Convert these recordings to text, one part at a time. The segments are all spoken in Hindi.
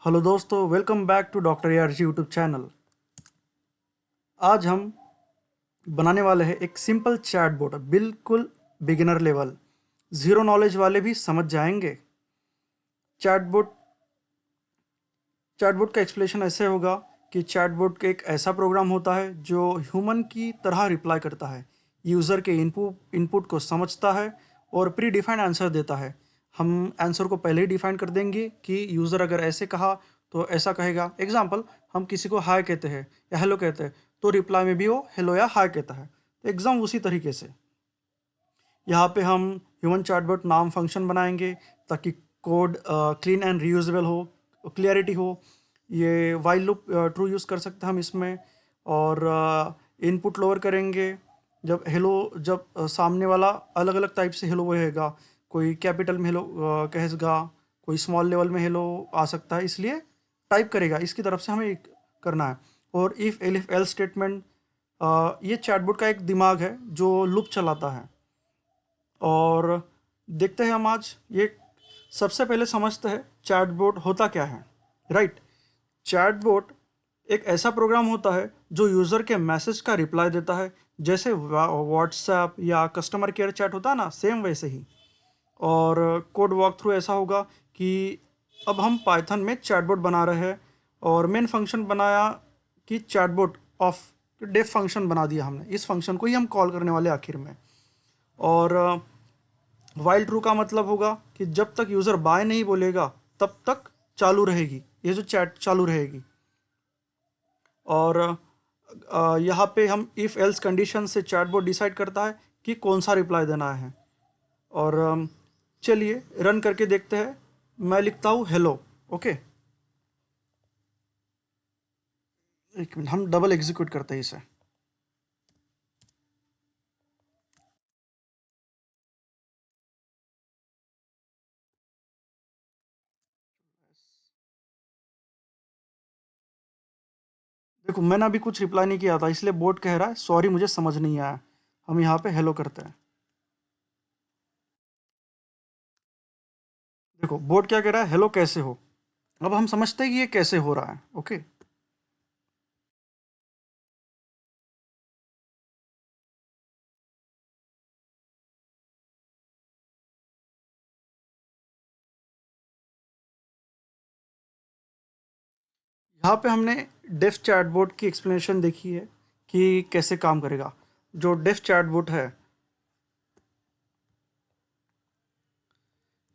हेलो दोस्तों, welcome back to doctor ARG YouTube channel. आज हम बनाने वाले हैं एक सिंपल चैटबॉट, बिल्कुल बिगिनर लेवल, ज़ीरो नॉलेज वाले भी समझ जाएंगे। चैटबॉट चैटबॉट का एक्सप्लेनेशन ऐसे होगा कि चैटबॉट एक ऐसा प्रोग्राम होता है जो ह्यूमन की तरह रिप्लाई करता है, यूज़र के इनपुट को समझता है और प्री डिफाइंड आंसर देता है। हम आंसर को पहले ही डिफाइन कर देंगे कि यूज़र अगर ऐसे कहा तो ऐसा कहेगा। एग्जाम्पल, हम किसी को हाय कहते हैं या हेलो कहते हैं तो रिप्लाई में भी वो हेलो या हाय कहता है। तो एग्ज़ाम उसी तरीके से यहाँ पे हम ह्यूमन चैटबॉट नाम फंक्शन बनाएंगे ताकि कोड क्लीन एंड रीयूजेबल हो, क्लियरिटी हो। ये वाइल लूप ट्रू यूज़ कर सकते हैं हम इसमें। और इनपुट लोअर करेंगे जब सामने वाला अलग अलग टाइप से हेलो कहेगा। कोई कैपिटल में हेलो कहेगा, कोई स्मॉल लेवल में हेलो आ सकता है, इसलिए टाइप करेगा। इसकी तरफ से हमें करना है। और इफ़ एलिफ एल स्टेटमेंट, ये चैटबॉट का एक दिमाग है जो लूप चलाता है। और देखते हैं हम आज ये सबसे पहले समझते हैं चैटबॉट होता क्या है। राइट, चैटबॉट एक ऐसा प्रोग्राम होता है जो यूज़र के मैसेज का रिप्लाई देता है, जैसे व्हाट्सएप या कस्टमर केयर चैट होता है ना, सेम वैसे ही। और कोड वॉक थ्रू ऐसा होगा कि अब हम पाइथन में चैटबॉट बना रहे हैं और मेन फंक्शन बनाया कि चैटबॉट ऑफ डेफ फंक्शन बना दिया हमने। इस फंक्शन को ही हम कॉल करने वाले आखिर में। और वाइल ट्रू का मतलब होगा कि जब तक यूज़र बाय नहीं बोलेगा तब तक चालू रहेगी, ये जो चैट चालू रहेगी। और यहाँ पे हम इफ़ एल्स कंडीशन से चैटबॉट डिसाइड करता है कि कौन सा रिप्लाई देना है। और चलिए रन करके देखते हैं। मैं लिखता हूँ हेलो। ओके, एक मिनट, हम डबल एग्जीक्यूट करते हैं इसे। देखो, मैंने अभी कुछ रिप्लाई नहीं किया था, इसलिए बोट कह रहा है सॉरी मुझे समझ नहीं आया। हम यहाँ पे हेलो करते हैं। देखो, बोट क्या कह रहा है, हेलो कैसे हो। अब हम समझते हैं कि ये कैसे हो रहा है। ओके, यहाँ पे हमने डेफ चैटबॉट की एक्सप्लेनेशन देखी है कि कैसे काम करेगा। जो डेफ चैटबॉट है,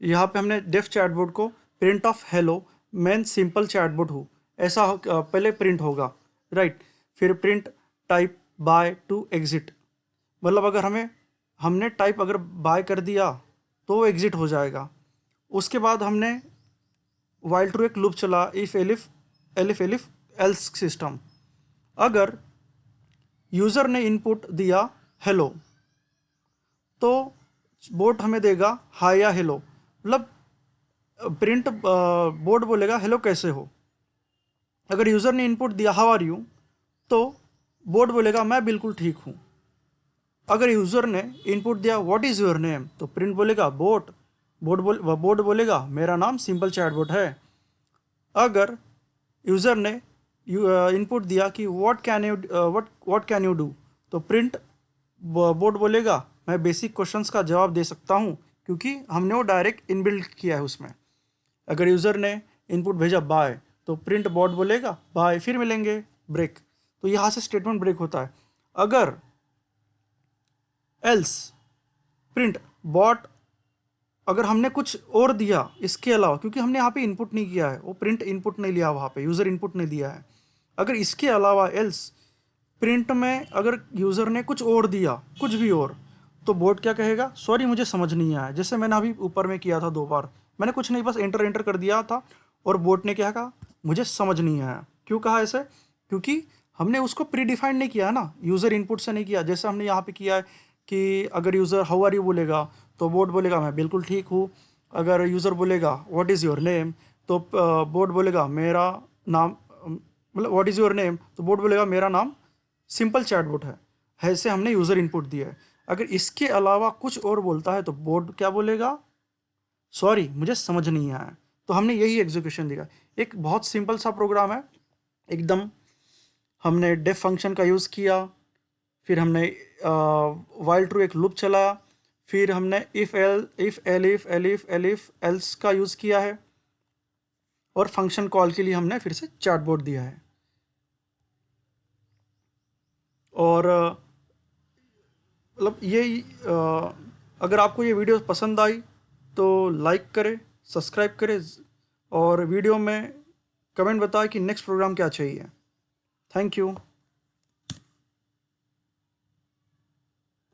यहाँ पे हमने डेफ चैटबॉट को प्रिंट ऑफ हेलो मैं सिंपल चैटबॉट हूँ ऐसा पहले प्रिंट होगा। राइट, फिर print type by two exit. मतलब अगर हमने टाइप अगर बाय कर दिया तो वो एग्जिट हो जाएगा। उसके बाद हमने वाइल ट्रू एक लूप चला, if elif elif elif else system. अगर यूज़र ने इनपुट दिया हेलो तो बोट हमें देगा हाय या हेलो। मतलब प्रिंट बोर्ड बोलेगा हेलो कैसे हो। अगर यूज़र ने इनपुट दिया हाउ आर यू तो बोर्ड बोलेगा मैं बिल्कुल ठीक हूँ। अगर यूज़र ने इनपुट दिया व्हाट इज़ योर नेम तो प्रिंट बोलेगा बोर्ड बोलेगा मेरा नाम सिंपल चैटबॉट है। अगर यूज़र ने इनपुट दिया कि व्हाट कैन यू डू तो प्रिंट बोर्ड बोलेगा मैं बेसिक क्वेश्चंस का जवाब दे सकता हूँ, क्योंकि हमने वो डायरेक्ट इनबिल्ट किया है उसमें। अगर यूज़र ने इनपुट भेजा बाय तो प्रिंट बोर्ड बोलेगा बाय, फिर मिलेंगे, ब्रेक। तो यहाँ से स्टेटमेंट ब्रेक होता है। अगर एल्स प्रिंट बॉट, अगर हमने कुछ और दिया इसके अलावा, क्योंकि हमने यहाँ पे इनपुट नहीं किया है, वो प्रिंट इनपुट नहीं लिया, वहाँ पे यूज़र इनपुट नहीं दिया है। अगर इसके अलावा एल्स प्रिंट में अगर यूज़र ने कुछ और दिया, कुछ भी और, तो बोर्ड क्या कहेगा सॉरी मुझे समझ नहीं आया। जैसे मैंने अभी ऊपर में किया था 2 बार, मैंने कुछ नहीं बस एंटर एंटर कर दिया था और बोर्ड ने क्या कहा मुझे समझ नहीं आया। क्यों कहा ऐसे? क्योंकि हमने उसको प्री डिफाइंड नहीं किया ना, यूज़र इनपुट से नहीं किया। जैसे हमने यहाँ पे किया है कि अगर यूज़र हाउ आर यू बोलेगा तो बोर्ड बोलेगा मैं बिल्कुल ठीक हूँ। अगर यूज़र बोलेगा व्हाट इज़ योर नेम तो बोर्ड बोलेगा मेरा नाम, मतलब व्हाट इज़ योर नेम तो बोर्ड बोलेगा मेरा नाम सिंपल चैटबॉट है। ऐसे हमने यूज़र इनपुट दिया है। अगर इसके अलावा कुछ और बोलता है तो बोर्ड क्या बोलेगा सॉरी मुझे समझ नहीं आया। तो हमने यही एग्जीक्यूशन दिया। एक बहुत सिंपल सा प्रोग्राम है एकदम। हमने डेफ फंक्शन का यूज़ किया, फिर हमने वाइल ट्रू एक लूप चलाया, फिर हमने इफ़ एलिफ एल्स का यूज़ किया है, और फंक्शन कॉल के लिए हमने फिर से चैटबॉट दिया है। और मतलब यही अगर आपको ये वीडियो पसंद आई तो लाइक करें, सब्सक्राइब करें, और वीडियो में कमेंट बताएं कि नेक्स्ट प्रोग्राम क्या चाहिए। Thank you.